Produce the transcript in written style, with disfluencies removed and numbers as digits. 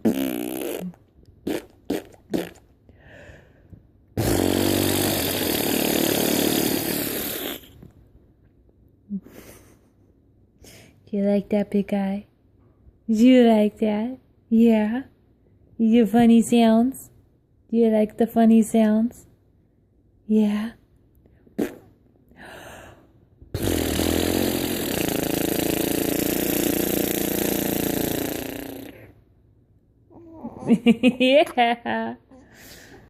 Do you like that, big guy? Do you like that? Yeah? You do funny sounds? Do you like the funny sounds? Yeah? Yeah.